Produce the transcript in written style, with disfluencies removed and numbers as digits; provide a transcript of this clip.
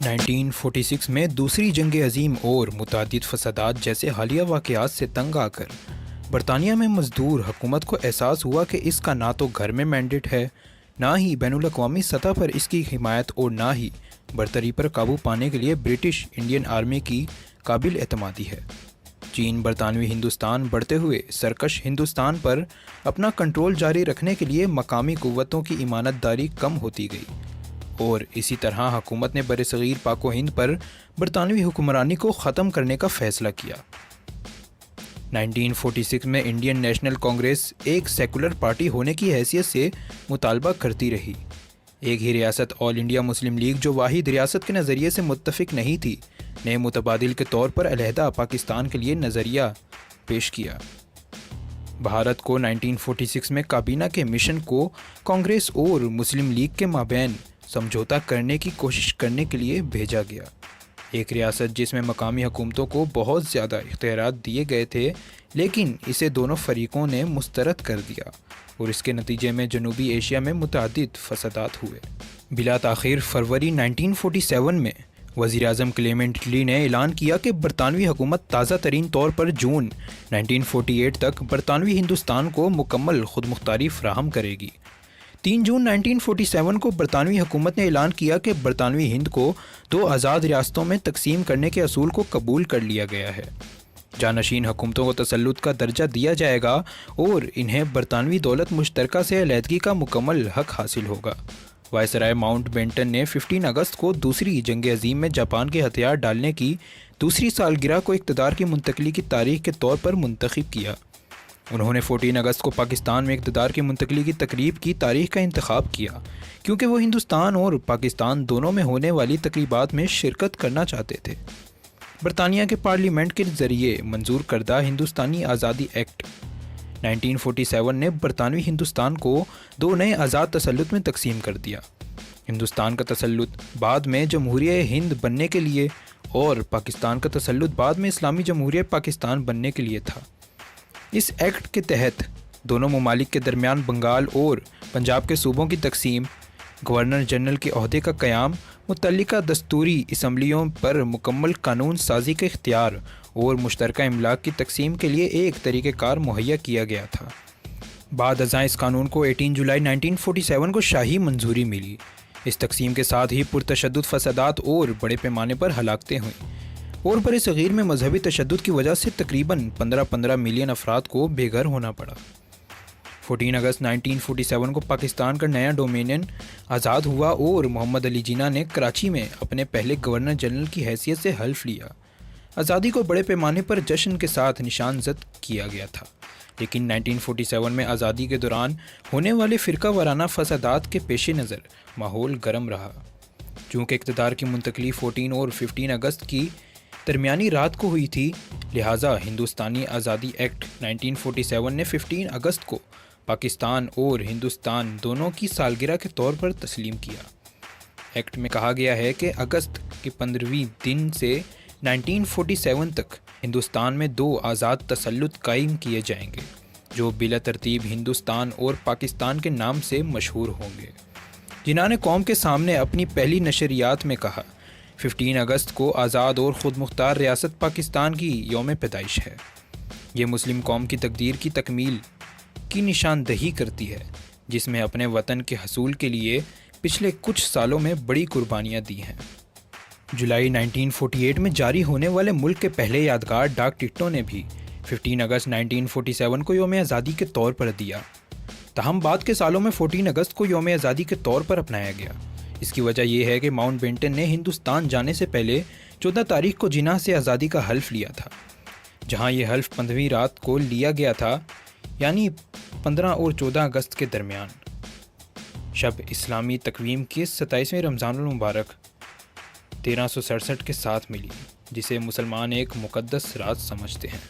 1946 میں دوسری جنگ عظیم اور متعدد فسادات جیسے حالیہ واقعات سے تنگ آ کر برطانیہ میں مزدور حکومت کو احساس ہوا کہ اس کا نہ تو گھر میں مینڈیٹ ہے، نہ ہی بین الاقوامی سطح پر اس کی حمایت، اور نہ ہی برتری پر قابو پانے کے لیے برٹش انڈین آرمی کی قابل اعتمادی ہے۔ چین برطانوی ہندوستان بڑھتے ہوئے سرکش ہندوستان پر اپنا کنٹرول جاری رکھنے کے لیے مقامی قوتوں کی امانت داری کم ہوتی گئی، اور اسی طرح حکومت نے برصغیر پاک و ہند پر برطانوی حکمرانی کو ختم کرنے کا فیصلہ کیا۔ 1946 میں انڈین نیشنل کانگریس ایک سیکولر پارٹی ہونے کی حیثیت سے مطالبہ کرتی رہی۔ ایک ہی ریاست آل انڈیا مسلم لیگ، جو واحد ریاست کے نظریے سے متفق نہیں تھی، نے متبادل کے طور پر علیحدہ پاکستان کے لیے نظریہ پیش کیا۔ بھارت کو 1946 میں کابینہ کے مشن کو کانگریس اور مسلم لیگ کے مابین سمجھوتہ کرنے کی کوشش کرنے کے لیے بھیجا گیا۔ ایک ریاست جس میں مقامی حکومتوں کو بہت زیادہ اختیارات دیے گئے تھے، لیکن اسے دونوں فریقوں نے مسترد کر دیا، اور اس کے نتیجے میں جنوبی ایشیا میں متعدد فسادات ہوئے۔ بلا تاخیر فروری 1947 میں وزیر اعظم کلیمنٹ اٹلی نے اعلان کیا کہ برطانوی حکومت تازہ ترین طور پر جون 1948 تک برطانوی ہندوستان کو مکمل خود مختاری فراہم کرے گی۔ 3 جون 1947 کو برطانوی حکومت نے اعلان کیا کہ برطانوی ہند کو 2 آزاد ریاستوں میں تقسیم کرنے کے اصول کو قبول کر لیا گیا ہے۔ جانشین حکومتوں کو تسلط کا درجہ دیا جائے گا، اور انہیں برطانوی دولت مشترکہ سے علیحدگی کا مکمل حق حاصل ہوگا۔ وائسرائے ماؤنٹ بیٹن نے 15 اگست کو دوسری جنگ عظیم میں جاپان کے ہتھیار ڈالنے کی دوسری سالگرہ کو اقتدار کی منتقلی کی تاریخ کے طور پر منتخب کیا۔ انہوں نے 14 اگست کو پاکستان میں اقتدار کی منتقلی کی تقریب کی تاریخ کا انتخاب کیا، کیونکہ وہ ہندوستان اور پاکستان دونوں میں ہونے والی تقریبات میں شرکت کرنا چاہتے تھے۔ برطانیہ کے پارلیمنٹ کے ذریعے منظور کردہ ہندوستانی آزادی ایکٹ 1947 نے برطانوی ہندوستان کو 2 نئے آزاد تسلط میں تقسیم کر دیا۔ ہندوستان کا تسلط بعد میں جمہوریہ ہند بننے کے لیے، اور پاکستان کا تسلط بعد میں اسلامی جمہوریہ پاکستان بننے کے لیے تھا۔ اس ایکٹ کے تحت دونوں ممالک کے درمیان بنگال اور پنجاب کے صوبوں کی تقسیم، گورنر جنرل کے عہدے کا قیام، متعلقہ دستوری اسمبلیوں پر مکمل قانون سازی کا اختیار، اور مشترکہ املاک کی تقسیم کے لیے ایک طریقہ کار مہیا کیا گیا تھا۔ بعد ازاں اس قانون کو 18 جولائی 1947 کو شاہی منظوری ملی۔ اس تقسیم کے ساتھ ہی پرتشدد فسادات اور بڑے پیمانے پر ہلاکتیں ہوئیں، اور برصغیر میں مذہبی تشدد کی وجہ سے تقریباً 15 ملین افراد کو بے گھر ہونا پڑا۔ 14 اگست 1947 کو پاکستان کا نیا ڈومینین آزاد ہوا، اور محمد علی جناح نے کراچی میں اپنے پہلے گورنر جنرل کی حیثیت سے حلف لیا۔ آزادی کو بڑے پیمانے پر جشن کے ساتھ نشان زد کیا گیا تھا، لیکن 1947 میں آزادی کے دوران ہونے والے فرقہ وارانہ فسادات کے پیش نظر ماحول گرم رہا۔ چونکہ اقتدار کی منتقلی 14 اور 15 اگست کی درمیانی رات کو ہوئی تھی، لہٰذا ہندوستانی آزادی ایکٹ 1947 نے 15 اگست کو پاکستان اور ہندوستان دونوں کی سالگرہ کے طور پر تسلیم کیا۔ ایکٹ میں کہا گیا ہے کہ اگست کے 15ویں دن سے 1947 تک ہندوستان میں 2 آزاد تسلط قائم کیے جائیں گے، جو بلا ترتیب ہندوستان اور پاکستان کے نام سے مشہور ہوں گے۔ جناح نے قوم کے سامنے اپنی پہلی نشریات میں کہا، 15 اگست کو آزاد اور خود مختار ریاست پاکستان کی یوم پیدائش ہے۔ یہ مسلم قوم کی تقدیر کی تکمیل کی نشاندہی کرتی ہے، جس میں اپنے وطن کے حصول کے لیے پچھلے کچھ سالوں میں بڑی قربانیاں دی ہیں۔ جولائی 1948 میں جاری ہونے والے ملک کے پہلے یادگار ڈاک ٹکٹوں نے بھی 15 اگست 1947 کو یوم آزادی کے طور پر دیا۔ تاہم بعد کے سالوں میں 14 اگست کو یوم آزادی کے طور پر اپنایا گیا۔ اس کی وجہ یہ ہے کہ ماؤنٹ بیٹن نے ہندوستان جانے سے پہلے 14 تاریخ کو جناح سے آزادی کا حلف لیا تھا، جہاں یہ حلف 15ویں رات کو لیا گیا تھا، یعنی 15 اور 14 اگست کے درمیان۔ شب اسلامی تقویم کی 27ویں رمضان المبارک 1367 کے ساتھ ملی، جسے مسلمان ایک مقدس رات سمجھتے ہیں۔